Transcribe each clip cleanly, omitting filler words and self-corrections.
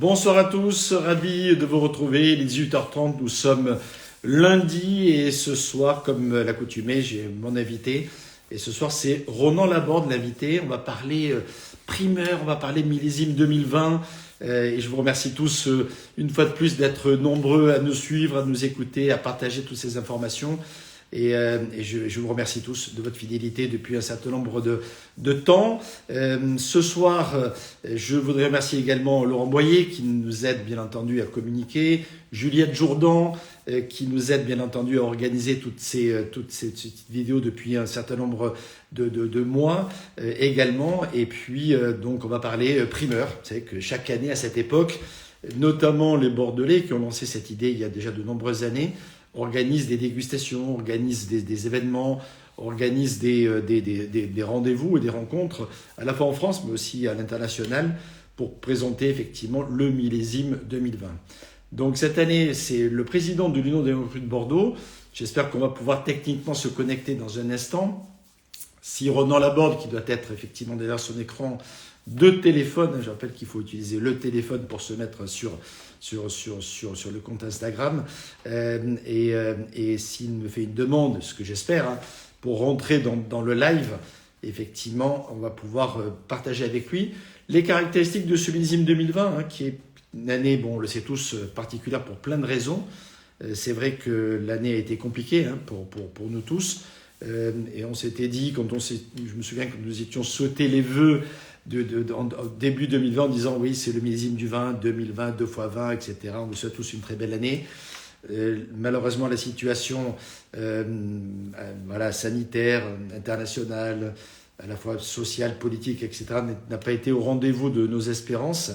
Bonsoir à tous, ravi de vous retrouver. Il est 18h30, nous sommes lundi et ce soir, comme l'accoutumée, j'ai mon invité. Et ce soir, c'est Ronan Laborde, l'invité. On va parler primeur, on va parler millésime 2020. Et je vous remercie tous une fois de plus d'être nombreux à nous suivre, à nous écouter, à partager toutes ces informations. Et je vous remercie tous de votre fidélité depuis un certain nombre de temps. Ce soir, je voudrais remercier également Laurent Boyer qui nous aide bien entendu à communiquer, Juliette Jourdan qui nous aide bien entendu à organiser toutes ces vidéos depuis un certain nombre de mois également. Et puis donc on va parler primeur. Vous savez que chaque année à cette époque, notamment les Bordelais qui ont lancé cette idée il y a déjà de nombreuses années, organise des dégustations, organise des événements, organise des rendez-vous et des rencontres, à la fois en France, mais aussi à l'international, pour présenter effectivement le millésime 2020. Donc cette année, c'est le président de l'Union des Recrues de Bordeaux. J'espère qu'on va pouvoir techniquement se connecter dans un instant. Si Ronan Laborde, qui doit être effectivement derrière son écran de téléphone, je rappelle qu'il faut utiliser le téléphone pour se mettre sur le compte Instagram. Et s'il me fait une demande, ce que j'espère, pour rentrer dans le live, effectivement, on va pouvoir partager avec lui les caractéristiques de ce millésime 2020, qui est une année, bon, on le sait tous, particulière pour plein de raisons. C'est vrai que l'année a été compliquée pour nous tous. Et on s'était dit, je me souviens que nous étions sautés les vœux en début 2020 en disant oui, c'est le millésime du vin, 2020, 2 fois 20, etc. On nous souhaite tous une très belle année. Malheureusement, la situation sanitaire, internationale, à la fois sociale, politique, etc., n'a pas été au rendez-vous de nos espérances,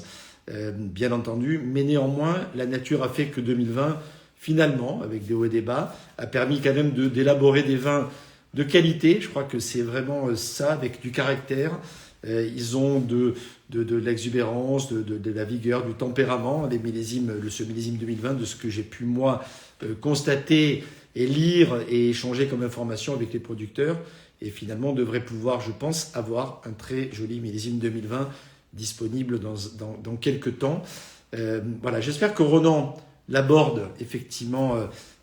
bien entendu. Mais néanmoins, la nature a fait que 2020, finalement, avec des hauts et des bas, a permis quand même d'élaborer des vins de qualité. Je crois que c'est vraiment ça, avec du caractère. Ils ont de l'exubérance, de la vigueur, du tempérament, ce millésime 2020, de ce que j'ai pu, moi, constater et lire et échanger comme information avec les producteurs. Et finalement, on devrait pouvoir, je pense, avoir un très joli millésime 2020 disponible dans quelques temps. Voilà, j'espère que Ronan Laborde, effectivement,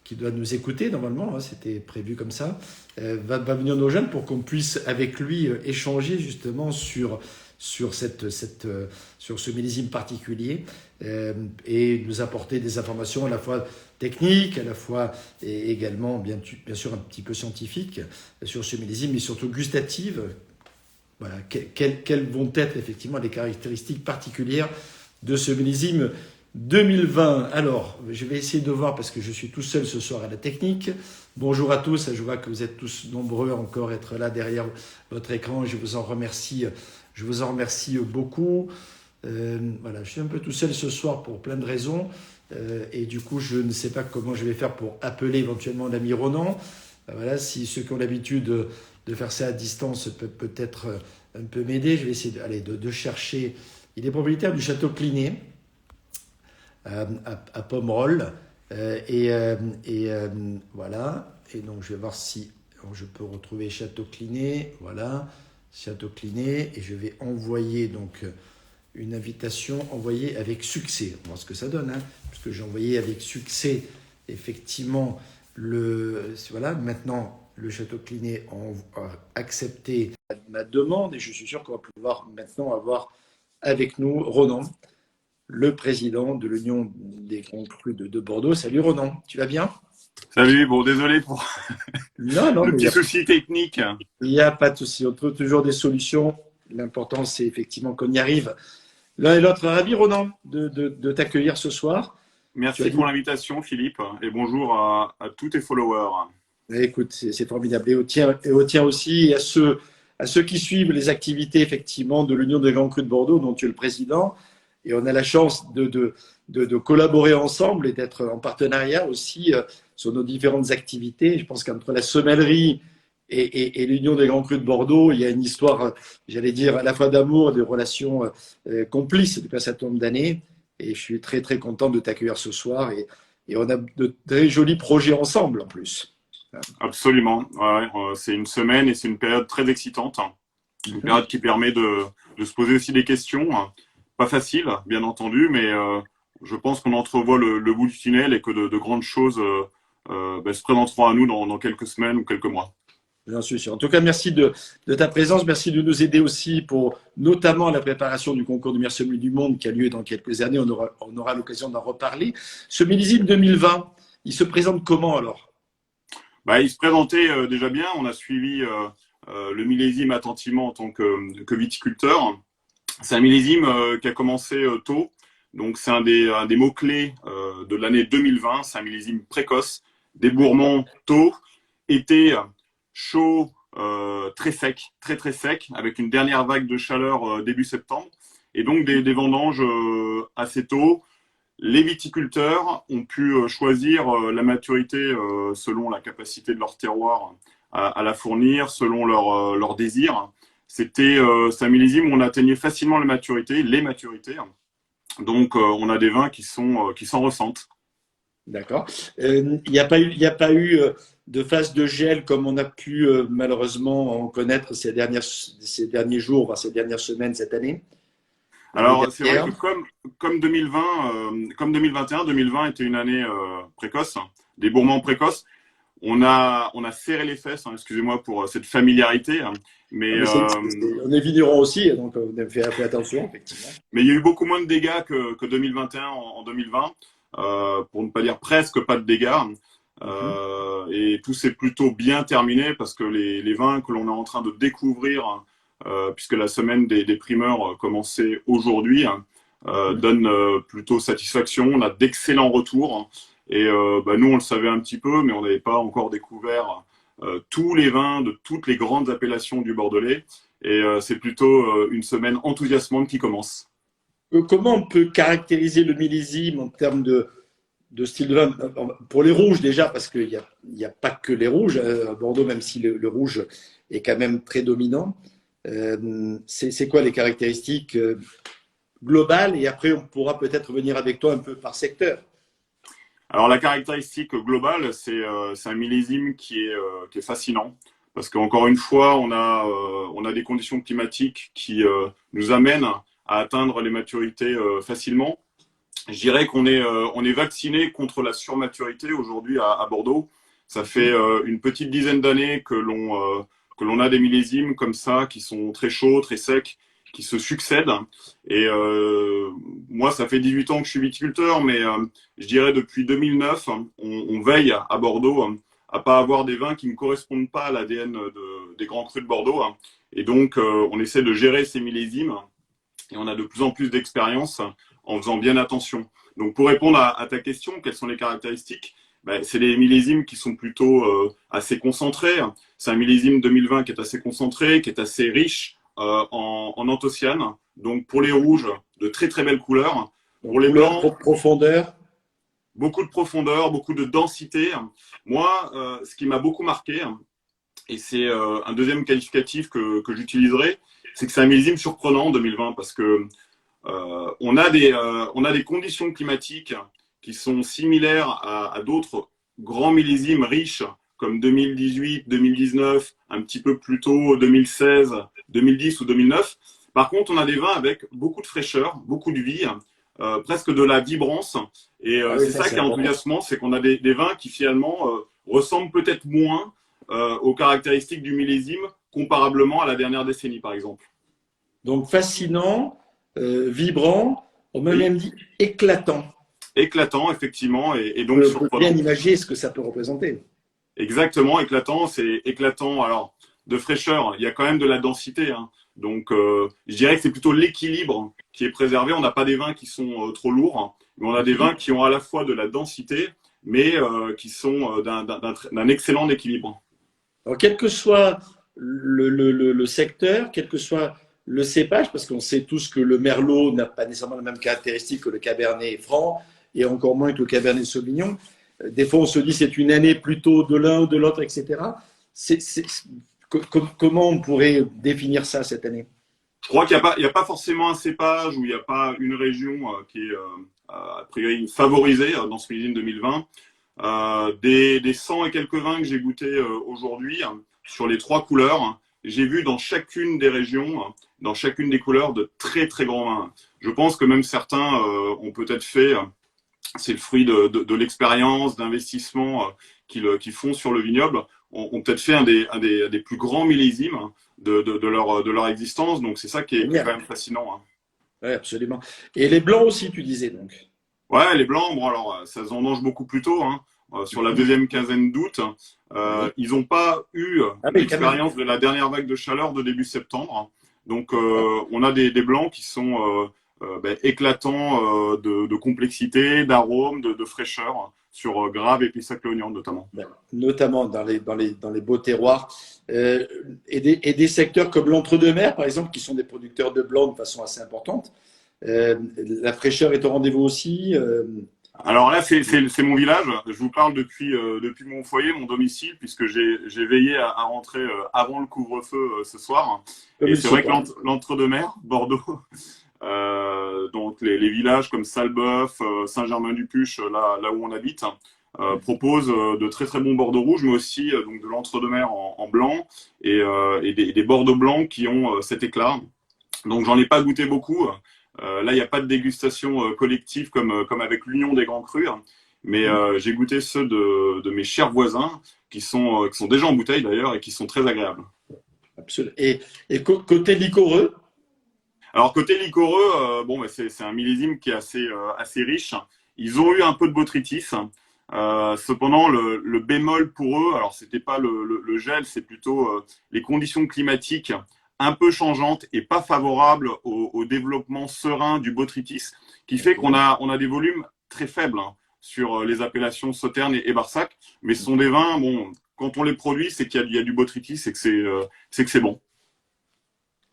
qui doit nous écouter normalement, c'était prévu comme ça, va venir nous rejoindre pour qu'on puisse avec lui échanger justement sur ce millésime particulier et nous apporter des informations à la fois techniques, à la fois et également bien sûr un petit peu scientifiques sur ce millésime, mais surtout gustatives. Voilà, quelles vont être effectivement les caractéristiques particulières de ce millésime 2020. Alors, je vais essayer de voir parce que je suis tout seul ce soir à la technique. Bonjour à tous, je vois que vous êtes tous nombreux encore à être là derrière votre écran. Je vous en remercie beaucoup. Voilà, je suis un peu tout seul ce soir pour plein de raisons. Et du coup, je ne sais pas comment je vais faire pour appeler éventuellement l'ami Ronan. Voilà, si ceux qui ont l'habitude de faire ça à distance peuvent peut-être un peu m'aider. Je vais essayer de chercher. Il est propriétaire du château Clinet à Pomerol. Voilà. Et donc, je vais voir si je peux retrouver Château Clinet. Voilà, Château Clinet. Et je vais envoyer donc une invitation envoyée avec succès. On va voir ce que ça donne, puisque j'ai envoyé avec succès, effectivement, voilà, maintenant, le Château Clinet a accepté ma demande et je suis sûr qu'on va pouvoir maintenant avoir avec nous Ronan, le président de l'Union des Grands Crus de Bordeaux. Salut Ronan, tu vas bien? Salut, bon désolé pour Non, le mais petit souci technique. il n'y a pas de souci, on trouve toujours des solutions. L'important, c'est effectivement qu'on y arrive l'un et l'autre. Ravi Ronan de t'accueillir ce soir. Merci pour l'invitation Philippe et bonjour à tous tes followers. Écoute, c'est formidable. Et au tien aussi, et à ceux qui suivent les activités effectivement de l'Union des Grands Crus de Bordeaux, dont tu es le président. Et on a la chance de collaborer ensemble et d'être en partenariat aussi sur nos différentes activités. Je pense qu'entre la semellerie et l'Union des Grands Crus de Bordeaux, il y a une histoire, j'allais dire, à la fois d'amour et de relations complices depuis un certain nombre d'années. Et je suis très, très content de t'accueillir ce soir. Et on a de très jolis projets ensemble en plus. Absolument, ouais, c'est une semaine et c'est une période très excitante. Une période qui permet de se poser aussi des questions. Pas facile, bien entendu, mais je pense qu'on entrevoit le bout du tunnel et que de grandes choses se présenteront à nous dans quelques semaines ou quelques mois. J'en suis sûr. En tout cas, merci de ta présence. Merci de nous aider aussi pour notamment la préparation du concours du meilleur sommelier du monde qui a lieu dans quelques années. On aura l'occasion d'en reparler. Ce millésime 2020, il se présente comment alors? Il se présentait déjà bien. On a suivi le millésime attentivement en tant que viticulteur. C'est un millésime qui a commencé tôt. Donc, c'est un des mots-clés de l'année 2020. C'est un millésime précoce, débourrement tôt, été chaud, très sec, très très sec, avec une dernière vague de chaleur début septembre. Et donc, des vendanges assez tôt. Les viticulteurs ont pu choisir la maturité selon la capacité de leur terroir à la fournir, selon leur désir. C'est un millésime où on atteignait facilement les maturités. Donc, on a des vins qui s'en ressentent. D'accord. Il n'y a pas eu, de phase de gel comme on a pu malheureusement en connaître ces derniers jours, enfin, ces dernières semaines cette année. Alors, c'est vrai que comme 2020, comme 2021, 2020 était une année précoce, des bourrements précoces. On a serré les fesses, hein, excusez-moi pour cette familiarité, hein, mais on est vignerons aussi, donc on a fait attention, effectivement. Mais il y a eu beaucoup moins de dégâts que 2021 en 2020, pour ne pas dire presque pas de dégâts. Et tout s'est plutôt bien terminé parce que les vins que l'on est en train de découvrir, puisque la semaine des primeurs commençait aujourd'hui, donne plutôt satisfaction. On a d'excellents retours. Et nous, on le savait un petit peu, mais on n'avait pas encore découvert tous les vins de toutes les grandes appellations du Bordelais. Et c'est plutôt une semaine enthousiasmante qui commence. Comment on peut caractériser le millésime en termes de style de vin? Pour les rouges déjà, parce qu'il n'y a pas que les rouges à Bordeaux, même si le rouge est quand même très dominant. C'est quoi les caractéristiques globales? Et après, on pourra peut-être venir avec toi un peu par secteur. Alors la caractéristique globale, c'est un millésime qui est fascinant. Parce qu'encore une fois, on a des conditions climatiques qui nous amènent à atteindre les maturités facilement. Je dirais qu'on est vacciné contre la surmaturité aujourd'hui à Bordeaux. Ça fait une petite dizaine d'années que l'on a des millésimes comme ça qui sont très chauds, très secs, qui se succèdent. Et moi, ça fait 18 ans que je suis viticulteur, mais je dirais depuis 2009, on veille à Bordeaux à pas avoir des vins qui ne correspondent pas à l'ADN des grands crus de Bordeaux. Et donc, on essaie de gérer ces millésimes et on a de plus en plus d'expérience en faisant bien attention. Donc, pour répondre à ta question, quelles sont les caractéristiques? C'est des millésimes qui sont plutôt assez concentrés. C'est un millésime 2020 qui est assez concentré, qui est assez riche en anthocyanes. Donc, pour les rouges, de très très belles couleurs. Pour les blancs, profondeur. Beaucoup de profondeur, beaucoup de densité. Moi, ce qui m'a beaucoup marqué, et c'est un deuxième qualificatif que j'utiliserai, c'est que c'est un millésime surprenant en 2020 parce que on a des conditions climatiques qui sont similaires à d'autres grands millésimes riches comme 2018, 2019, un petit peu plus tôt 2016, 2010 ou 2009. Par contre, on a des vins avec beaucoup de fraîcheur, beaucoup de vie, presque de la vibrance. Et c'est ça qui est enthousiasmant, c'est qu'on a des vins qui finalement ressemblent peut-être moins aux caractéristiques du millésime comparablement à la dernière décennie, par exemple. Donc fascinant, vibrant, on m'a même dit éclatant. Éclatant, effectivement, et donc surprenant. On peut bien imaginer ce que ça peut représenter. Exactement, éclatant, c'est éclatant. Alors, de fraîcheur, il y a quand même de la densité, hein. Donc, je dirais que c'est plutôt l'équilibre qui est préservé. On n'a pas des vins qui sont trop lourds, mais on a des vins qui ont à la fois de la densité, mais qui sont d'un excellent équilibre. Alors, quel que soit le secteur, quel que soit le cépage, parce qu'on sait tous que le merlot n'a pas nécessairement la même caractéristique que le cabernet franc, et encore moins que le cabernet sauvignon. Des fois, on se dit c'est une année plutôt de l'un ou de l'autre, etc. Comment on pourrait définir ça cette année? Je crois qu'il n'y a pas forcément un cépage ou il n'y a pas une région qui est a priori favorisée dans ce millésime 2020. Des 100 et quelques vins que j'ai goûtés aujourd'hui sur les trois couleurs, j'ai vu dans chacune des régions, dans chacune des couleurs, de très très grands vins. Je pense que même certains ont peut-être fait, c'est le fruit de l'expérience, d'investissement qu'ils font sur le vignoble, ont peut-être fait un des plus grands millésimes de leur existence. Donc c'est ça qui est quand Génial. même fascinant, hein. Oui, absolument. Et les blancs aussi, tu disais donc. Ouais, les blancs, bon alors ça se vendange beaucoup plus tôt, hein. Sur la Mhm. deuxième quinzaine d'août. Oui. Ils n'ont pas eu Ah oui, quand même. l'expérience de la dernière vague de chaleur de début septembre. Donc D'accord. on a des blancs qui sont éclatants de complexité, d'arôme, de fraîcheur sur Grave et Pessac-Léognan notamment. Ben, notamment dans les beaux terroirs. Et des secteurs comme l'entre-deux-mers, par exemple, qui sont des producteurs de blanc de façon assez importante. La fraîcheur est au rendez-vous aussi. Alors là, c'est mon village. Je vous parle depuis mon foyer, mon domicile, puisque j'ai veillé à rentrer avant le couvre-feu ce soir. Comme Et il c'est se vrai que doit. l'entre-deux-mers, Bordeaux, donc les villages comme Salbeuf, Saint-Germain-du-Puch, là où on habite, proposent de très très bons Bordeaux rouges, mais aussi donc de l'entre-deux-mers en blanc et des Bordeaux blancs qui ont cet éclat. Donc j'en ai pas goûté beaucoup. Là, il n'y a pas de dégustation collective comme avec l'Union des Grands Crus, hein. Mais j'ai goûté ceux de mes chers voisins qui sont déjà en bouteille d'ailleurs et qui sont très agréables. Absolument. Côté liquoreux, Alors côté liquoreux, bon, bah, c'est un millésime qui est assez riche. Ils ont eu un peu de botrytis. Cependant, le bémol pour eux, alors c'était pas le gel, c'est plutôt les conditions climatiques un peu changeantes et pas favorables au développement serein du botrytis, qui fait ok. on a des volumes très faibles, hein, sur les appellations Sauternes et Barsac, mais ce sont des vins, bon, quand on les produit, c'est qu'il y a du botrytis et que c'est bon.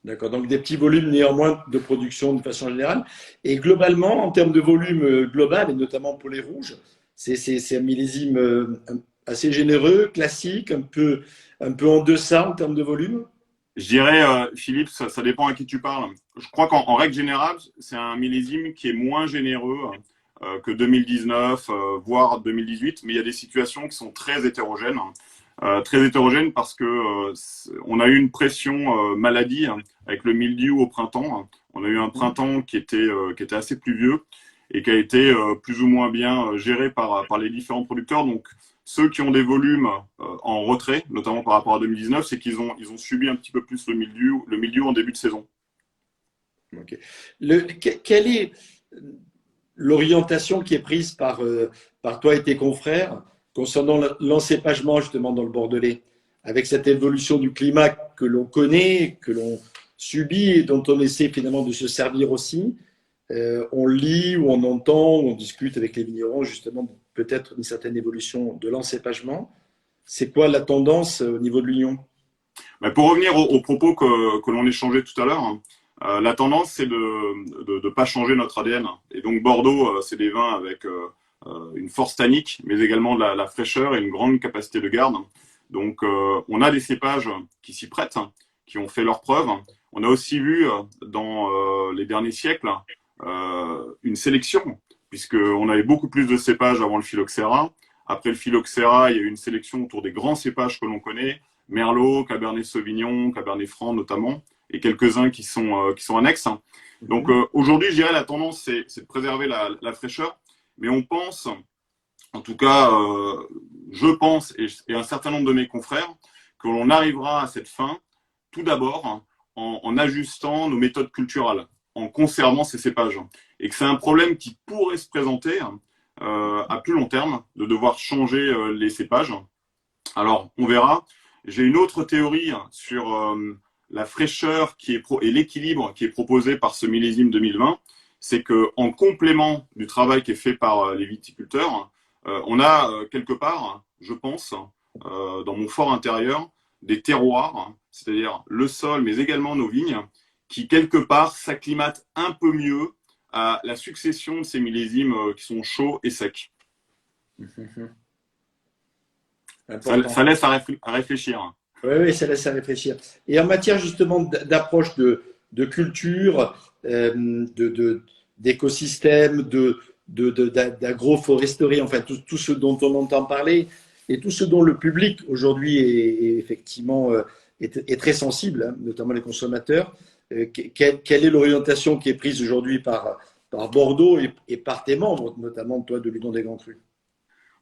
D'accord. Donc des petits volumes néanmoins de production de façon générale. Et globalement, en termes de volume global, et notamment pour les rouges, c'est un millésime assez généreux, classique, un peu en deçà en termes de volume. Je dirais, Philippe, ça dépend à qui tu parles. Je crois en règle générale, c'est un millésime qui est moins généreux que 2019, voire 2018, mais il y a des situations qui sont très hétérogènes parce que on a eu une pression maladie, hein, avec le mildiou au printemps. On a eu un printemps qui était assez pluvieux et qui a été plus ou moins bien géré par les différents producteurs. Donc ceux qui ont des volumes en retrait, notamment par rapport à 2019, c'est ils ont subi un petit peu plus le mildiou en début de saison. Ok. Quelle est l'orientation qui est prise par toi et tes confrères concernant l'encépagement justement dans le Bordelais, avec cette évolution du climat que l'on connaît, que l'on subit et dont on essaie finalement de se servir aussi. On lit ou on entend, ou on discute avec les vignerons justement peut-être une certaine évolution de l'encépagement. C'est quoi la tendance au niveau de l'Union? Mais pour revenir aux propos que l'on échangeait tout à l'heure, hein, la tendance c'est de pas changer notre ADN. Et donc Bordeaux, c'est des vins avec une force tannique, mais également de la fraîcheur et une grande capacité de garde. Donc on a des cépages qui s'y prêtent, qui ont fait leurs preuves. On a aussi vu dans les derniers siècles une sélection, puisqu'on avait beaucoup plus de cépages avant le phylloxéra. Après le phylloxéra, il y a eu une sélection autour des grands cépages que l'on connaît, Merlot, Cabernet Sauvignon, Cabernet Franc notamment, et quelques-uns qui sont annexes. Donc aujourd'hui, je dirais la tendance, c'est de préserver la fraîcheur, mais on pense, en tout cas, je pense, et un certain nombre de mes confrères, que l'on arrivera à cette fin, tout d'abord, en ajustant nos méthodes culturelles, en conservant ces cépages. Et que c'est un problème qui pourrait se présenter à plus long terme, de devoir changer les cépages. Alors, on verra. J'ai une autre théorie sur la fraîcheur et l'équilibre qui est proposé par ce millésime 2020. C'est qu'en complément du travail qui est fait par les viticulteurs, on a quelque part, je pense, dans mon fort intérieur, des terroirs, c'est-à-dire le sol, mais également nos vignes, qui quelque part s'acclimatent un peu mieux à la succession de ces millésimes qui sont chauds et secs. Ça Important. laisse à réfléchir. Oui, oui, ça laisse à réfléchir. Et en matière justement d'approche de culture, d'écosystème, d'agroforesterie, enfin tout ce dont on entend parler et tout ce dont le public aujourd'hui est effectivement est très sensible, hein, notamment les consommateurs. Quelle est l'orientation qui est prise aujourd'hui par Bordeaux et par tes membres, notamment toi de l'Union des Grands Crus?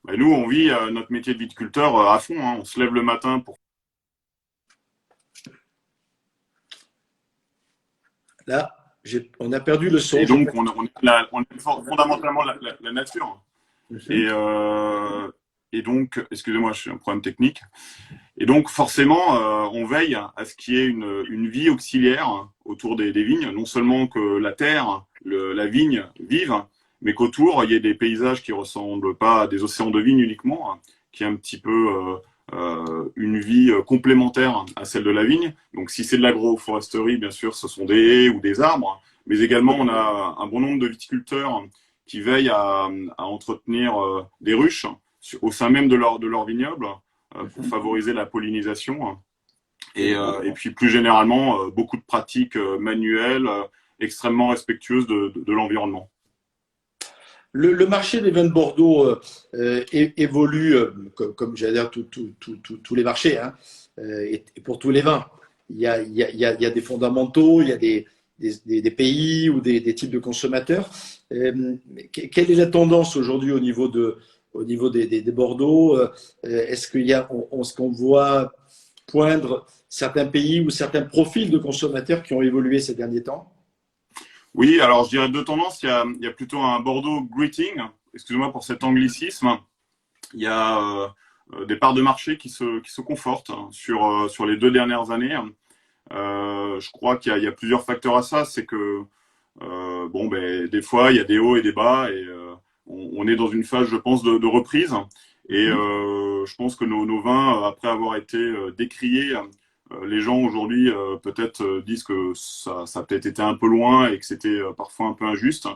Ben, nous, on vit notre métier de viticulteur à fond, hein. On se lève le matin pour... Là, on a perdu le son. Et donc, on est fondamentalement la nature. Et, et donc, excusez-moi, j'ai un problème technique. Et donc, forcément, on veille à ce qu'il y ait une vie auxiliaire autour des vignes. Non seulement que la terre, la vigne vive, mais qu'autour, il y ait des paysages qui ressemblent pas à des océans de vignes uniquement, hein, qui est un petit peu une vie complémentaire à celle de la vigne. Donc, si c'est de l'agroforesterie, bien sûr, ce sont des haies ou des arbres. Mais également, on a un bon nombre de viticulteurs qui veillent à entretenir des ruches au sein même de leur vignoble pour favoriser la pollinisation. Et puis plus généralement, beaucoup de pratiques manuelles extrêmement respectueuses de l'environnement. Le marché des vins de Bordeaux évolue comme j'allais dire tous les marchés, hein, et pour tous les vins. Il y a des fondamentaux, il y a des pays ou des types de consommateurs. Quelle est la tendance aujourd'hui au niveau des Bordeaux? Est-ce qu'on voit poindre certains pays ou certains profils de consommateurs qui ont évolué ces derniers temps? Oui, alors je dirais deux tendances. Il y a plutôt un Bordeaux greeting, excusez-moi pour cet anglicisme. Il y a des parts de marché qui se confortent sur les 2 dernières années. Je crois qu'il y a plusieurs facteurs à ça. C'est que bon, ben, des fois, il y a des hauts et des bas et on est dans une phase, je pense, de reprise. Et je pense que nos vins, après avoir été décriés, les gens aujourd'hui peut-être disent que ça a peut-être été un peu loin et que c'était parfois un peu injuste.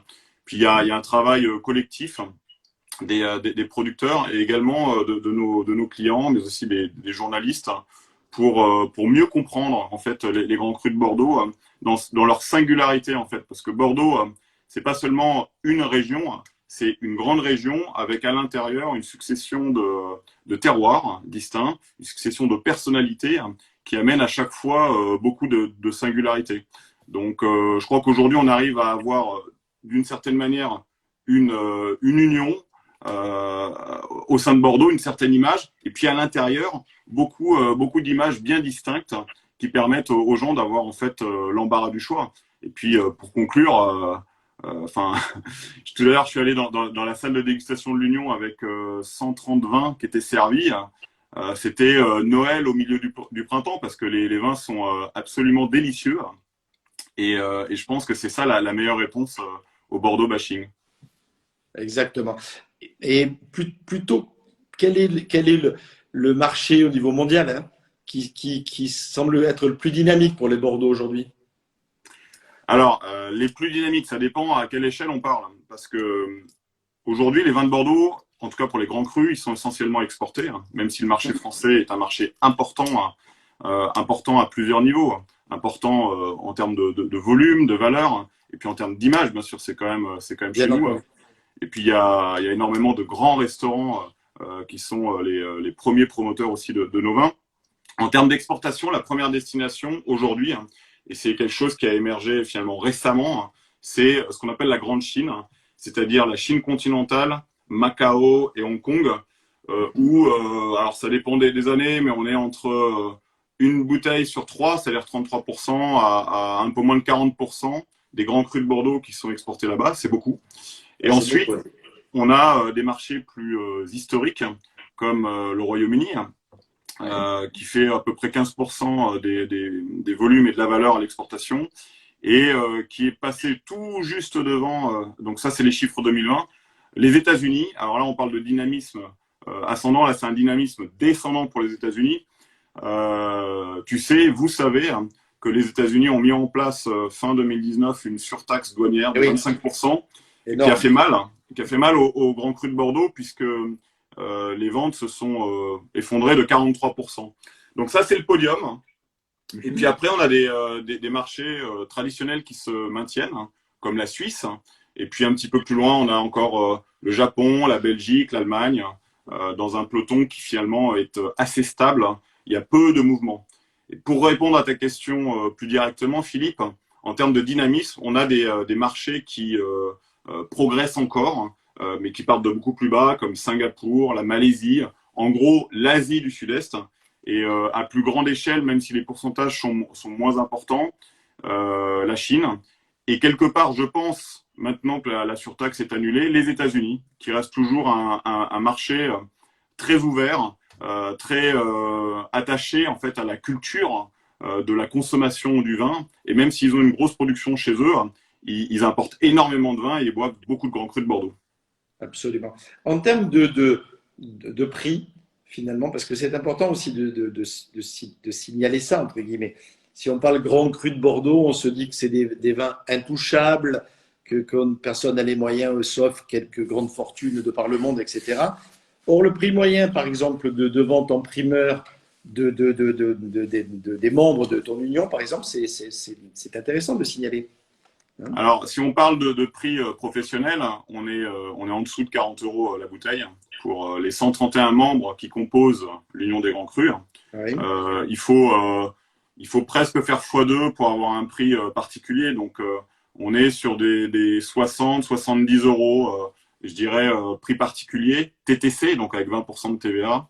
Puis il y a un travail collectif des producteurs et également de nos clients, mais aussi des journalistes, pour mieux comprendre en fait les grands crus de Bordeaux dans leur singularité en fait, parce que Bordeaux c'est pas seulement une région, c'est une grande région avec à l'intérieur une succession de terroirs distincts, une succession de personnalités qui amènent à chaque fois beaucoup de singularités. Donc je crois qu'aujourd'hui on arrive à avoir d'une certaine manière une union au sein de Bordeaux, une certaine image, et puis à l'intérieur, beaucoup d'images bien distinctes qui permettent aux gens d'avoir en fait l'embarras du choix. Et puis pour conclure, enfin, tout à l'heure, je suis allé dans la salle de dégustation de l'Union avec 130 vins qui étaient servis. C'était Noël au milieu du printemps parce que les vins sont absolument délicieux. Et je pense que c'est ça la meilleure réponse au Bordeaux bashing. Exactement. Et plutôt, quel est le marché au niveau mondial, hein, qui semble être le plus dynamique pour les Bordeaux aujourd'hui? Alors, les plus dynamiques, ça dépend à quelle échelle on parle. Parce que aujourd'hui, les vins de Bordeaux, en tout cas pour les grands crus, ils sont essentiellement exportés, hein, même si le marché français est un marché important, important à plusieurs niveaux. Important en termes de volume, de valeur, et puis en termes d'image, bien sûr, c'est quand même chez Bien nous. entendu. Et puis, il y a énormément de grands restaurants qui sont les premiers promoteurs aussi de nos vins. En termes d'exportation, la première destination aujourd'hui, hein, et c'est quelque chose qui a émergé finalement récemment, hein, c'est ce qu'on appelle la Grande Chine, hein, c'est-à-dire la Chine continentale, Macao et Hong Kong, où, alors ça dépend des années, mais on est entre une bouteille sur trois, c'est-à-dire 33%, à un peu moins de 40% des grands crus de Bordeaux qui sont exportés là-bas, c'est beaucoup. Et C'est ensuite, beaucoup. on a des marchés plus historiques, comme le Royaume-Uni, qui fait à peu près 15% des volumes et de la valeur à l'exportation, et qui est passé tout juste devant, donc ça c'est les chiffres 2020, les États-Unis. Alors là, on parle de dynamisme ascendant, là c'est un dynamisme descendant pour les États-Unis. Tu sais, vous savez hein, que les États-Unis ont mis en place fin 2019 une surtaxe douanière de Oui, 25%, qui a énorme. fait mal, hein, qui a fait mal au Grand Cru de Bordeaux, puisque les ventes se sont effondrées de 43%. Donc ça, c'est le podium. Et puis après, on a des marchés traditionnels qui se maintiennent, hein, comme la Suisse. Et puis un petit peu plus loin, on a encore le Japon, la Belgique, l'Allemagne, dans un peloton qui finalement est assez stable. Il y a peu de mouvements. Et pour répondre à ta question plus directement, Philippe, en termes de dynamisme, on a des marchés qui progressent encore, mais qui partent de beaucoup plus bas, comme Singapour, la Malaisie, en gros l'Asie du Sud-Est, et à plus grande échelle, même si les pourcentages sont moins importants, la Chine. Et quelque part, je pense, maintenant que la surtaxe est annulée, les États-Unis, qui restent toujours un marché très ouvert, très attaché en fait à la culture de la consommation du vin. Et même s'ils ont une grosse production chez eux, ils importent énormément de vin et ils boivent beaucoup de grands crus de Bordeaux. Absolument. En termes de prix, finalement, parce que c'est important aussi de signaler ça, entre guillemets. Si on parle grand cru de Bordeaux, on se dit que c'est des vins intouchables, que personne n'a les moyens, sauf quelques grandes fortunes de par le monde, etc. Or, le prix moyen, par exemple, de vente en primeur des membres de ton union, par exemple, c'est intéressant de signaler. Hein. Alors, si on parle de prix professionnel, on est en dessous de 40 euros la bouteille pour les 131 membres qui composent l'Union des Grands Crus. Oui. Il faut presque faire x2 pour avoir un prix particulier. Donc, on est sur des 60, 70 euros, je dirais, prix particulier, TTC, donc avec 20% de TVA,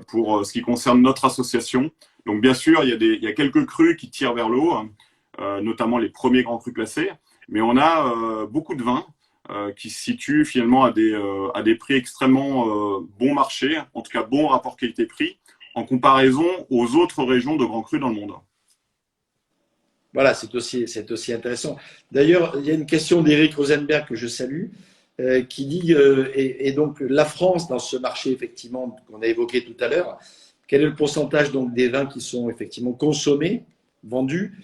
pour ce qui concerne notre association. Donc, bien sûr, il y a quelques crus qui tirent vers le haut, notamment les premiers grands crus classés. Mais on a beaucoup de vins qui se situent finalement à des prix extrêmement bon marché, en tout cas bon rapport qualité-prix, en comparaison aux autres régions de grands crus dans le monde. Voilà, c'est aussi intéressant. D'ailleurs, il y a une question d'Éric Rosenberg que je salue, qui dit, et donc la France dans ce marché effectivement qu'on a évoqué tout à l'heure, quel est le pourcentage donc des vins qui sont effectivement consommés, vendus?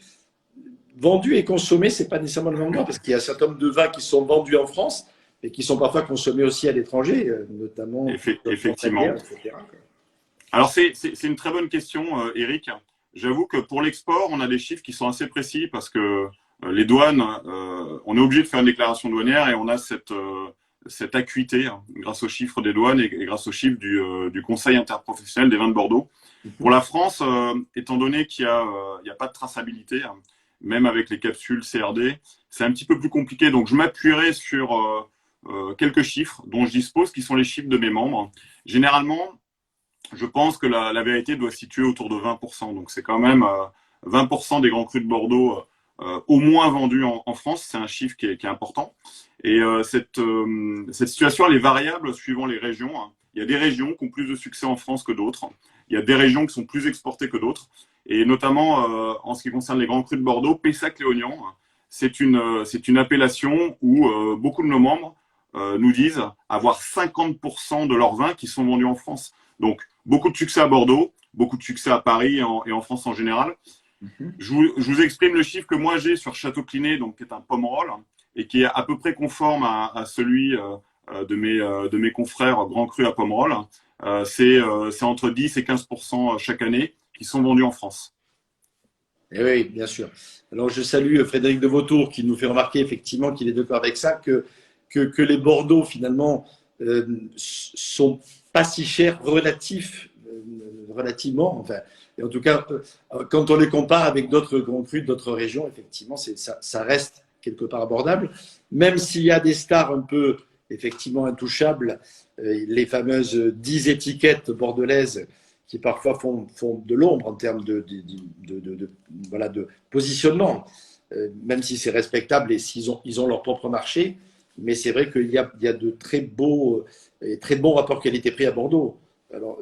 Vendus et consommés, c'est pas nécessairement le même endroit, parce qu'il y a un certain nombre de vins qui sont vendus en France, mais qui sont parfois consommés aussi à l'étranger, notamment Effectivement. etc. Alors, c'est une très bonne question, Eric. J'avoue que pour l'export, on a des chiffres qui sont assez précis parce que les douanes, on est obligé de faire une déclaration douanière et on a cette acuité grâce aux chiffres des douanes et grâce aux chiffres du Conseil interprofessionnel des vins de Bordeaux. Pour la France, étant donné qu'il y a pas de traçabilité, même avec les capsules CRD, c'est un petit peu plus compliqué. Donc, je m'appuierai sur quelques chiffres dont je dispose, qui sont les chiffres de mes membres. Généralement, je pense que la vérité doit se situer autour de 20%. Donc, c'est quand même 20% des grands crus de Bordeaux au moins vendus en France. C'est un chiffre qui est important. Et cette situation, elle est variable suivant les régions. Il y a des régions qui ont plus de succès en France que d'autres. Il y a des régions qui sont plus exportées que d'autres. Et notamment, en ce qui concerne les grands crus de Bordeaux, Pessac-Léognan, c'est une appellation où beaucoup de nos membres nous disent avoir 50% de leurs vins qui sont vendus en France. Donc, beaucoup de succès à Bordeaux, beaucoup de succès à Paris et en France en général. Je vous exprime le chiffre que moi j'ai sur Château Clinet, donc qui est un Pomerol, et qui est à peu près conforme à celui de mes confrères Grand Cru à Pomerol. C'est entre 10 et 15% chaque année qui sont vendus en France. Et oui, bien sûr. Alors, je salue Frédéric de Vautour qui nous fait remarquer effectivement qu'il est d'accord avec ça, que les Bordeaux, finalement, sont pas si chers relativement. Enfin, et en tout cas, quand on les compare avec d'autres grands crus d'autres régions, effectivement, ça reste quelque part abordable. Même s'il y a des stars un peu, effectivement, intouchables, les fameuses 10 étiquettes bordelaises qui parfois font de l'ombre en termes voilà, de positionnement, même si c'est respectable et ils ont leur propre marché. Mais c'est vrai qu'il y a de très beaux et très bons rapports qualité-prix à Bordeaux. Alors,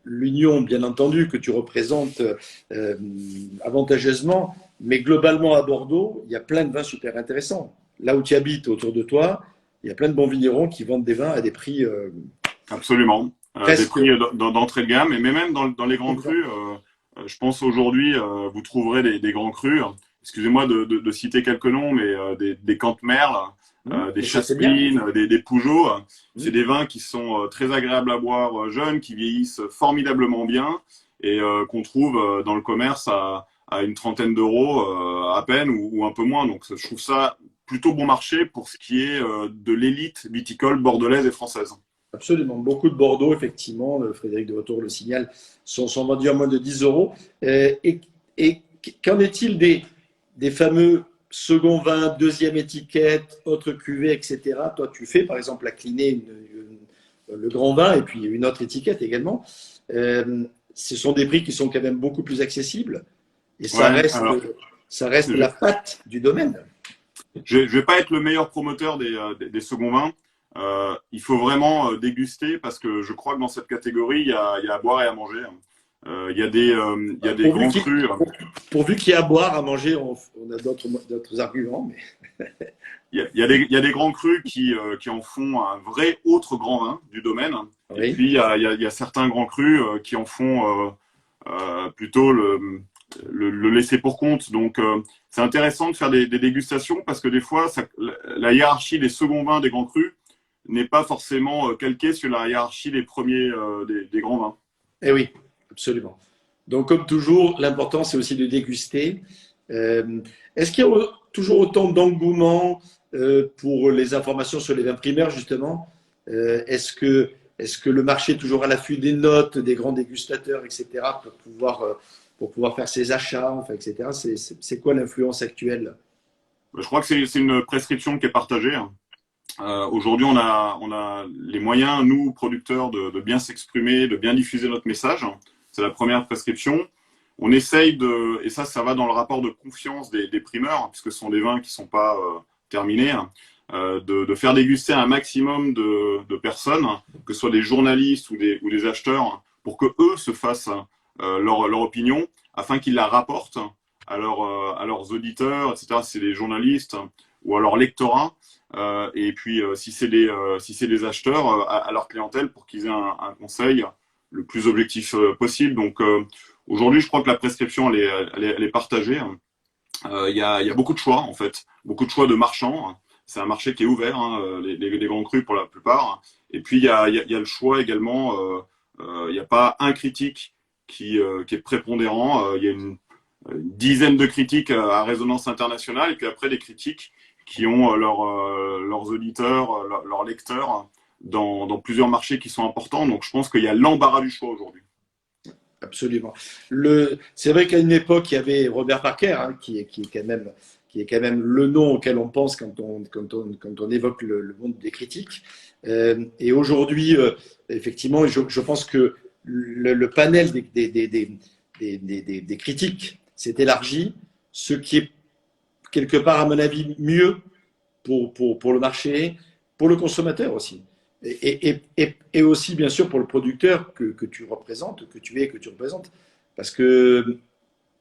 l'Union, bien entendu, que tu représentes avantageusement, mais globalement à Bordeaux, il y a plein de vins super intéressants. Là où tu habites, autour de toi, il y a plein de bons vignerons qui vendent des vins à des prix… Absolument. Des prix d'entrée de gamme. Et même dans les grands crus, je pense aujourd'hui, vous trouverez des grands crus. Excusez-moi de citer quelques noms, mais des Cantemerle, des Chaspines, des Peugeot. C'est des vins qui sont très agréables à boire jeunes, qui vieillissent formidablement bien et qu'on trouve dans le commerce à une trentaine d'euros à peine ou un peu moins. Donc je trouve ça plutôt bon marché pour ce qui est de l'élite viticole bordelaise et française. Absolument. Beaucoup de Bordeaux, effectivement, Frédéric de Retour le signale, sont vendus à moins de 10 euros. Et qu'en est-il des fameux second vin, deuxième étiquette, autre cuvée, etc. Toi, tu fais, par exemple, la Clinée, le grand vin, et puis une autre étiquette également. Ce sont des prix qui sont quand même beaucoup plus accessibles. Et Ouais, alors, ça reste je, la patte du domaine. je vais pas être le meilleur promoteur des seconds vins. Il faut vraiment déguster parce que je crois que dans cette catégorie, il y a à boire et à manger. Il y a des Pourvu grands qu'il crus. pourvu qu'il y ait à boire, à manger, on a d'autres arguments. Mais... Il y a des grands crus qui en font un vrai autre grand vin du domaine. Et Oui, puis, il y a certains grands crus qui en font plutôt le laisser pour compte. Donc, c'est intéressant de faire des dégustations parce que des fois, la hiérarchie des seconds vins des grands crus n'est pas forcément calquée sur la hiérarchie des premiers des grands vins. eh oui, absolument. Donc, comme toujours, l'important, c'est aussi de déguster. Est-ce qu'il y a toujours autant d'engouement pour les informations sur les vins primaires, justement? Est-ce que le marché est toujours à l'affût des notes, des grands dégustateurs, etc., pour pouvoir faire ses achats, enfin, etc. C'est quoi l'influence actuelle? Je crois que c'est une prescription qui est partagée. Aujourd'hui, on a les moyens, nous, producteurs, de bien s'exprimer, de bien diffuser notre message. C'est la première prescription. On essaye et ça va dans le rapport de confiance des primeurs, puisque ce sont des vins qui ne sont pas terminés, de faire déguster un maximum de personnes, que ce soit des journalistes ou des acheteurs, pour que eux se fassent leur opinion, afin qu'ils la rapportent à leurs auditeurs, etc. Si c'est des journalistes ou à leur lectorat. Et puis, si c'est des acheteurs, à leur clientèle pour qu'ils aient un conseil le plus objectif possible. Donc, aujourd'hui, je crois que la prescription, elle est partagée. Il y a beaucoup de choix, en fait. Beaucoup de choix de marchands. C'est un marché qui est ouvert, hein, les grands crus pour la plupart. Et puis, il y a le choix également. Il n'y a pas un critique qui est prépondérant. Il y a une dizaine de critiques à résonance internationale. Et puis après, des critiques qui ont leurs auditeurs, leurs lecteurs dans plusieurs marchés qui sont importants. Donc, je pense qu'il y a l'embarras du choix aujourd'hui. Absolument. C'est vrai qu'à une époque, il y avait Robert Parker, hein, qui est quand même le nom auquel on pense quand on évoque le monde des critiques. Et aujourd'hui, effectivement, je pense que le panel des critiques s'est élargi, ce qui est quelque part, à mon avis, mieux pour le marché, pour le consommateur aussi. Et aussi, bien sûr, pour le producteur que tu représentes, que tu es, que tu représentes. Parce que,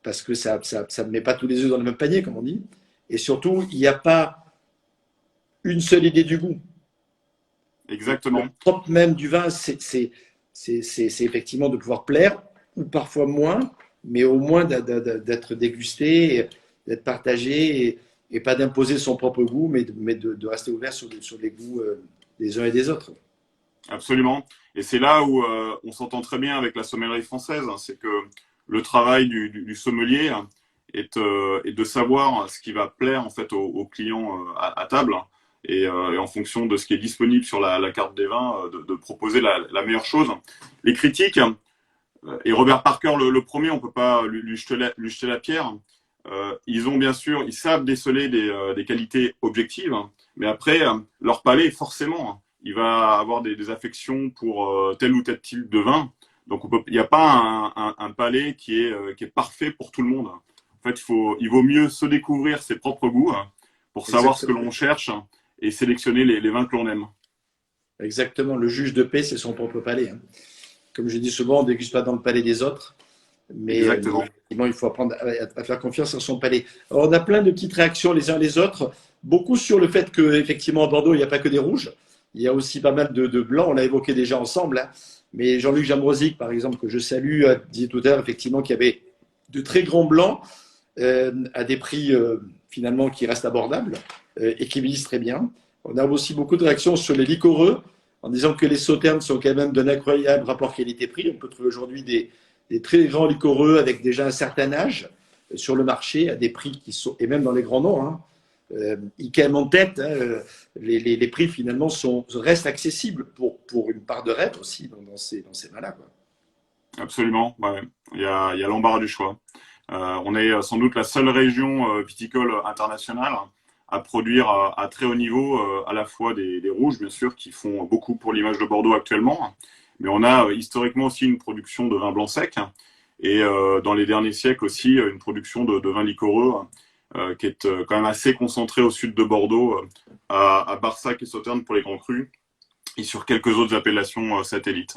parce que ça ne met pas tous les œufs dans le même panier, comme on dit. Et surtout, il n'y a pas une seule idée du goût. Le Exactement. propre même du vin, c'est effectivement de pouvoir plaire, ou parfois moins, mais au moins d'être dégusté, d'être partagé, et pas d'imposer son propre goût, mais de rester ouvert sur les goûts des uns et des autres. Absolument. Et c'est là où on s'entend très bien avec la sommellerie française. C'est que le travail du sommelier est de savoir ce qui va plaire en fait aux clients à table et en fonction de ce qui est disponible sur la carte des vins, de proposer la meilleure chose. Les critiques, et Robert Parker le premier, on peut pas lui jeter la pierre. Ils ont bien sûr, ils savent déceler des qualités objectives, mais après, leur palais, forcément, il va avoir des affections pour tel ou tel type de vin. Donc, il n'y a pas un palais qui est parfait pour tout le monde. En fait, il vaut mieux se découvrir ses propres goûts pour savoir ce que Exactement. l'on cherche et sélectionner les vins que l'on aime. Exactement. Le juge de paix, c'est son propre palais, hein. Comme je dis souvent, on ne déguste pas dans le palais des autres, mais Exactement. effectivement, il faut apprendre à faire confiance à son palais. Alors, on a plein de petites réactions les uns les autres, beaucoup sur le fait qu'effectivement, à Bordeaux, il n'y a pas que des rouges, il y a aussi pas mal de blancs, on l'a évoqué déjà ensemble, hein. Mais Jean-Luc Jamrosic, par exemple, que je salue, a dit tout à l'heure effectivement qu'il y avait de très grands blancs à des prix finalement qui restent abordables et qui vieillissent très bien. On a aussi beaucoup de réactions sur les liquoreux en disant que les sauternes sont quand même d'un incroyable rapport qualité-prix. On peut trouver aujourd'hui des très grands liquoreux avec déjà un certain âge sur le marché à des prix qui sont, et même dans les grands noms, hein, IKEM en tête, hein, les prix finalement restent accessibles pour une part de REP aussi dans ces vins-là, quoi. Absolument, ouais. Il y a l'embarras du choix. On est sans doute la seule région viticole internationale à produire à très haut niveau à la fois des rouges, bien sûr, qui font beaucoup pour l'image de Bordeaux actuellement, mais on a historiquement aussi une production de vin blanc sec et dans les derniers siècles aussi une production de vins liquoreux qui est quand même assez concentrée au sud de Bordeaux, à Barsac et Sauternes pour les grands crus, et sur quelques autres appellations satellites.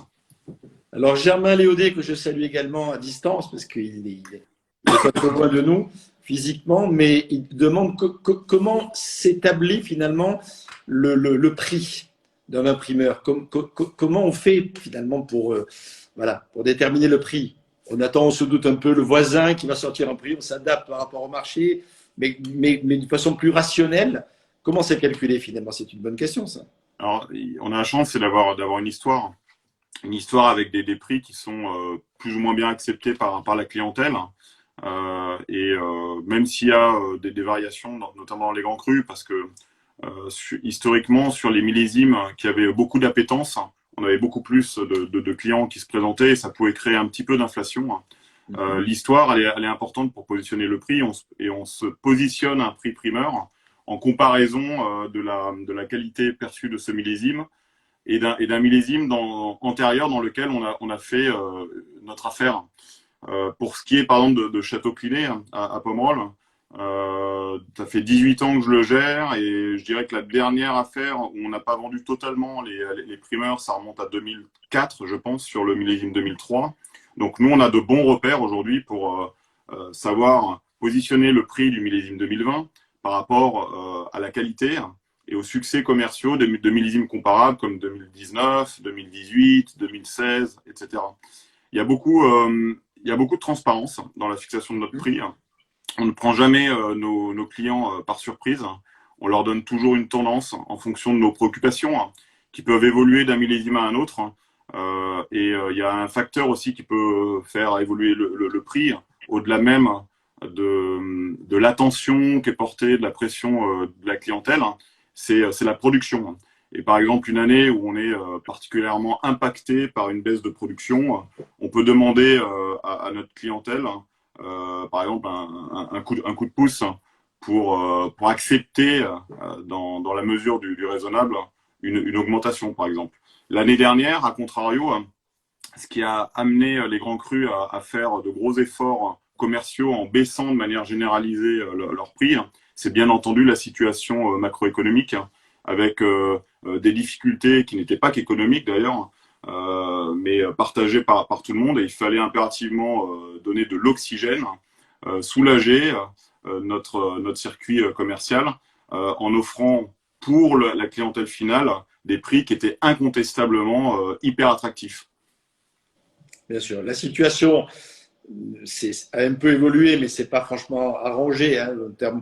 Alors Germain Léaudet, que je salue également à distance, parce qu'il est pas trop loin de nous physiquement, mais il demande comment s'établit finalement le prix d'un imprimeur. Comment on fait finalement pour déterminer le prix? On attend, on se doute un peu le voisin qui va sortir un prix, on s'adapte par rapport au marché, mais de façon plus rationnelle. Comment c'est calculé finalement? C'est une bonne question, ça. Alors, on a la chance, c'est d'avoir une histoire avec des prix qui sont plus ou moins bien acceptés par la clientèle. Même s'il y a des variations, notamment dans les grands crus, parce que historiquement, sur les millésimes qui avaient beaucoup d'appétence, on avait beaucoup plus de clients qui se présentaient et ça pouvait créer un petit peu d'inflation. L'histoire, elle est importante pour positionner le prix et on se positionne un prix primeur en comparaison de la qualité perçue de ce millésime et d'un millésime antérieur dans lequel on a fait notre affaire. Pour ce qui est par exemple de Château-Clinet à Pomerol, ça fait 18 ans que je le gère et je dirais que la dernière affaire où on n'a pas vendu totalement les primeurs, ça remonte à 2004, je pense, sur le millésime 2003. Donc nous, on a de bons repères aujourd'hui pour savoir positionner le prix du millésime 2020 par rapport à la qualité et aux succès commerciaux de millésimes comparables comme 2019, 2018, 2016, etc. Il y a beaucoup de transparence dans la fixation de notre prix. On ne prend jamais nos clients par surprise. On leur donne toujours une tendance en fonction de nos préoccupations qui peuvent évoluer d'un millésime à un autre. Il y a un facteur aussi qui peut faire évoluer le prix au-delà même de l'attention qui est portée, de la pression de la clientèle. C'est la production. Et par exemple, une année où on est particulièrement impacté par une baisse de production, on peut demander à notre clientèle, par exemple, un coup de pouce pour accepter, dans la mesure du raisonnable, une augmentation, par exemple. L'année dernière, à contrario, ce qui a amené les grands crus à faire de gros efforts commerciaux en baissant de manière généralisée leur prix, c'est bien entendu la situation macroéconomique, avec des difficultés qui n'étaient pas qu'économiques d'ailleurs, mais partagées par tout le monde. Et il fallait impérativement donner de l'oxygène, soulager notre circuit commercial en offrant pour la clientèle finale des prix qui étaient incontestablement hyper attractifs. Bien sûr. La situation a un peu évolué, mais c'est pas franchement arrangé hein, en termes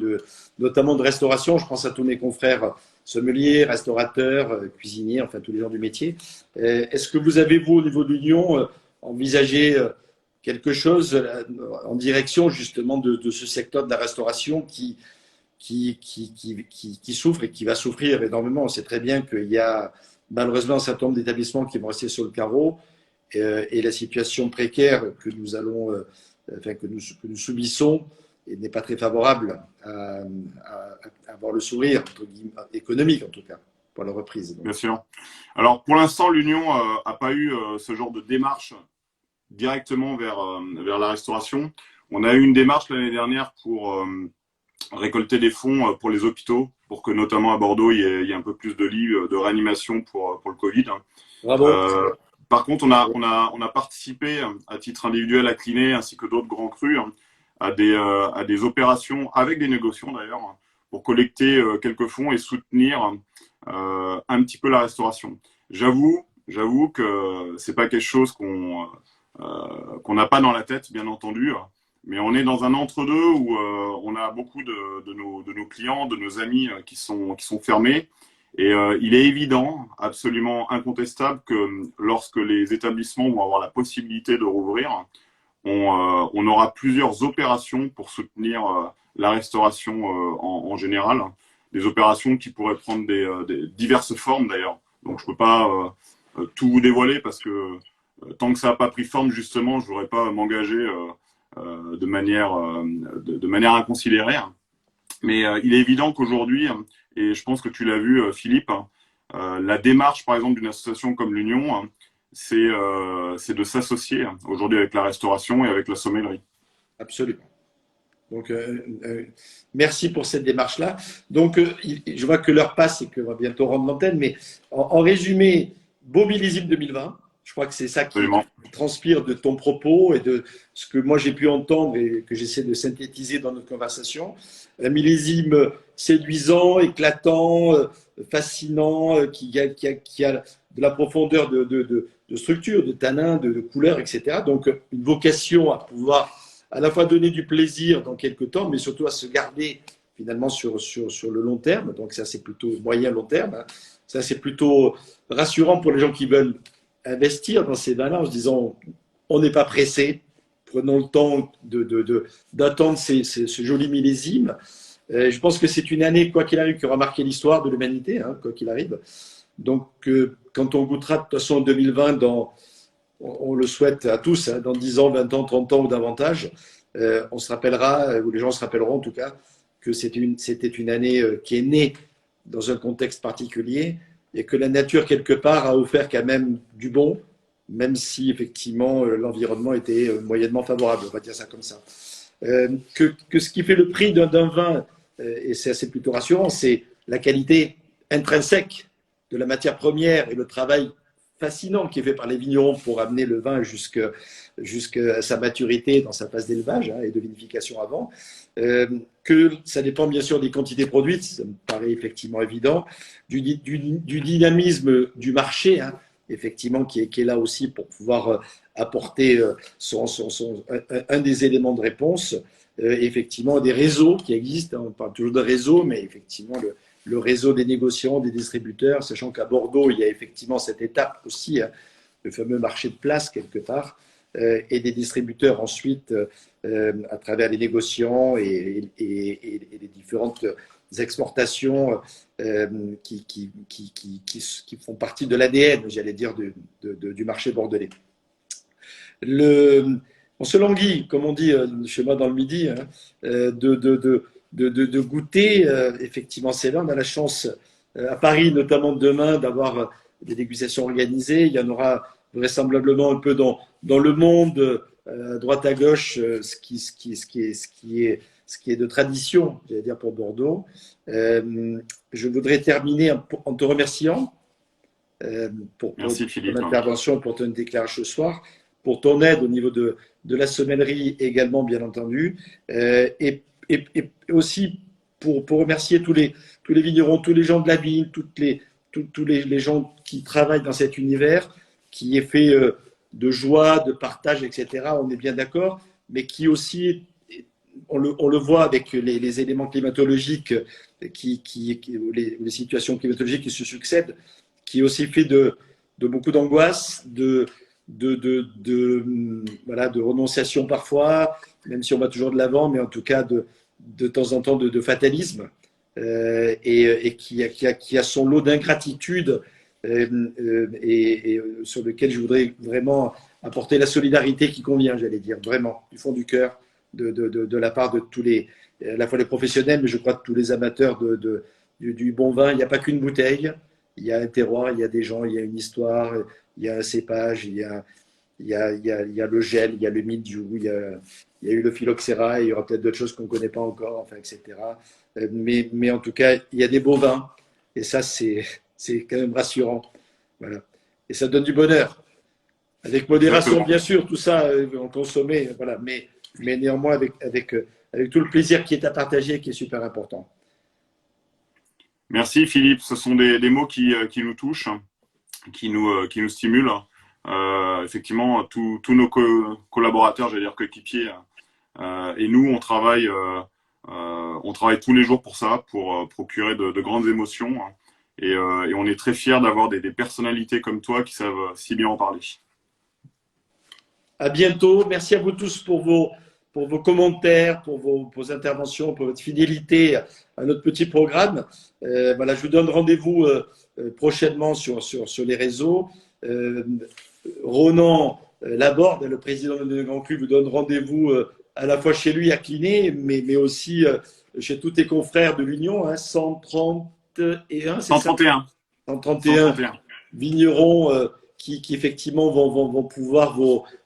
notamment de restauration. Je pense à tous mes confrères sommeliers, restaurateurs, cuisiniers, enfin tous les gens du métier. Est-ce que vous avez, vous, au niveau de l'Union, envisagé quelque chose en direction justement de ce secteur de la restauration qui souffre et qui va souffrir énormément? On sait très bien qu'il y a malheureusement un certain nombre d'établissements qui vont rester sur le carreau. Et la situation précaire que nous subissons n'est pas très favorable à avoir le sourire, entre guillemets, économique en tout cas, pour la reprise. Donc. Bien sûr. Alors pour l'instant, l'Union n'a pas eu ce genre de démarche directement vers la restauration. On a eu une démarche l'année dernière pour récolter des fonds pour les hôpitaux, pour que notamment à Bordeaux, il y ait un peu plus de lits de réanimation pour le Covid. Bravo. Par contre, on a participé à titre individuel à Clinet ainsi que d'autres grands crus à des opérations avec des négociations d'ailleurs pour collecter quelques fonds et soutenir un petit peu la restauration. J'avoue que c'est pas quelque chose qu'on n'a pas dans la tête, bien entendu, mais on est dans un entre-deux où on a beaucoup de nos clients, de nos amis qui sont fermés. Et il est évident, absolument incontestable, que lorsque les établissements vont avoir la possibilité de rouvrir, on aura plusieurs opérations pour soutenir la restauration en général. des opérations qui pourraient prendre des diverses formes d'ailleurs. Donc je peux pas tout vous dévoiler parce que tant que ça n'a pas pris forme, justement, je ne voudrais pas m'engager de manière inconsidérée. Mais il est évident qu'aujourd'hui, et je pense que tu l'as vu, Philippe, la démarche, par exemple, d'une association comme l'Union, c'est de s'associer aujourd'hui avec la restauration et avec la sommellerie. Absolument. Donc, merci pour cette démarche-là. Donc, je vois que l'heure passe et qu'on va bientôt rendre l'antenne, mais en résumé, beau millésime 2020. Je crois que c'est ça qui Absolument. transpire de ton propos et de ce que moi j'ai pu entendre et que j'essaie de synthétiser dans notre conversation. Un millésime séduisant, éclatant, fascinant, qui a de la profondeur de structure, de tanin, de couleur, etc. Donc, une vocation à pouvoir à la fois donner du plaisir dans quelques temps, mais surtout à se garder finalement sur le long terme. Donc ça, c'est plutôt moyen-long terme. Ça, c'est plutôt rassurant pour les gens qui veulent investir dans ces vins-là en se disant, on n'est pas pressé, prenons le temps d'attendre ce joli millésime. Je pense que c'est une année, quoi qu'il arrive, qui aura marqué l'histoire de l'humanité, hein, quoi qu'il arrive. Donc, quand on goûtera de toute façon en 2020 on le souhaite à tous, hein, dans 10 ans, 20 ans, 30 ans ou davantage, on se rappellera, ou les gens se rappelleront en tout cas, que c'était une année qui est née dans un contexte particulier et que la nature, quelque part, a offert quand même du bon, même si effectivement l'environnement était moyennement favorable, on va dire ça comme ça. Que ce qui fait le prix d'un vin, et c'est assez plutôt rassurant, c'est la qualité intrinsèque de la matière première et le travail fascinant qui est fait par les vignerons pour amener le vin jusqu'à sa maturité dans sa phase d'élevage, hein, et de vinification avant, que ça dépend bien sûr des quantités produites, ça me paraît effectivement évident, du dynamisme du marché, hein, effectivement, qui est là aussi pour pouvoir apporter un des éléments de réponse, effectivement des réseaux qui existent, hein, on parle toujours de réseaux, mais effectivement le réseau des négociants, des distributeurs, sachant qu'à Bordeaux, il y a effectivement cette étape aussi, hein, le fameux marché de place quelque part, et des distributeurs ensuite à travers les négociants et les différentes exportations qui font partie de l'ADN, j'allais dire, du marché bordelais. On se languit, comme on dit chez moi dans le Midi, hein, de goûter effectivement ces vins. On a la chance à Paris, notamment demain, d'avoir des dégustations organisées. Il y en aura vraisemblablement un peu dans le monde, à droite à gauche, ce qui est de tradition, j'allais dire, pour Bordeaux. Je voudrais terminer en te remerciant pour Merci, ton Philippe. intervention, pour ton éclairage ce soir, pour ton aide au niveau de la sommellerie également, bien entendu, et aussi pour remercier tous les vignerons, tous les gens de la vigne, tous les gens qui travaillent dans cet univers, qui est fait de joie, de partage, etc. On est bien d'accord, mais qui aussi, on le voit avec les éléments climatologiques, les situations climatologiques qui se succèdent, qui est aussi fait de beaucoup d'angoisse, de renonciation parfois, même si on va toujours de l'avant, mais en tout cas de temps en temps de fatalisme, et qui a son lot d'ingratitude, et sur lequel je voudrais vraiment apporter la solidarité qui convient, j'allais dire, vraiment, du fond du cœur, de la part de tous à la fois les professionnels, mais je crois de tous les amateurs du bon vin. Il n'y a pas qu'une bouteille, il y a un terroir, il y a des gens, il y a une histoire, il y a un cépage, il y a le gel, il y a le mildiou, il y a eu le phylloxéra, il y aura peut-être d'autres choses qu'on ne connaît pas encore, enfin, etc. Mais en tout cas, il y a des beaux vins, et ça, c'est quand même rassurant. Voilà. Et ça donne du bonheur. Avec modération, Exactement. bien sûr, tout ça, en consommer, voilà, mais néanmoins avec tout le plaisir qui est à partager, qui est super important. Merci, Philippe. Ce sont des mots qui nous touchent, qui nous stimulent. Effectivement, tous nos collaborateurs, j'allais dire coéquipiers, et nous, on travaille tous les jours pour ça, pour procurer de grandes émotions. Et on est très fiers d'avoir des personnalités comme toi qui savent si bien en parler. À bientôt. Merci à vous tous pour pour vos commentaires, pour vos interventions, pour votre fidélité à notre petit programme. Voilà, je vous donne rendez-vous prochainement sur les réseaux. Ronan Laborde, le président de Grand Cru, vous donne rendez-vous à la fois chez lui à Cliné, mais aussi chez tous tes confrères de l'Union, hein, 131, c'est ça? 131. 131 vignerons qui effectivement vont pouvoir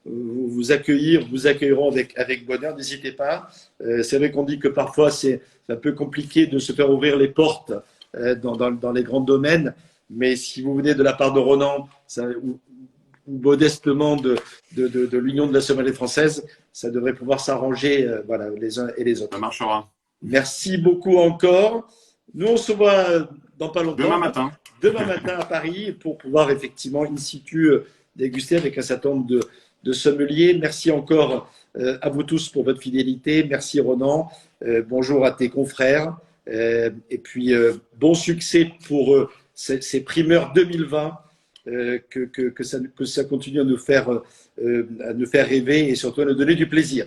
vous accueillir, vous accueilleront avec bonheur. N'hésitez pas. C'est vrai qu'on dit que parfois c'est un peu compliqué de se faire ouvrir les portes dans les grands domaines, mais si vous venez de la part de Ronan ou modestement de l'Union de la sommelier française, ça devrait pouvoir s'arranger voilà, les uns et les autres. Ça marchera. Merci beaucoup encore. Nous, on se voit dans pas longtemps. Demain matin. Demain matin à Paris pour pouvoir effectivement in situ déguster avec un certain nombre de sommeliers. Merci encore à vous tous pour votre fidélité. Merci Ronan. Bonjour à tes confrères. Et puis bon succès pour ces primeurs 2020. Que ça continue à nous faire rêver et surtout à nous donner du plaisir.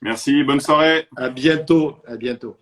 Merci, bonne soirée. À bientôt. À bientôt.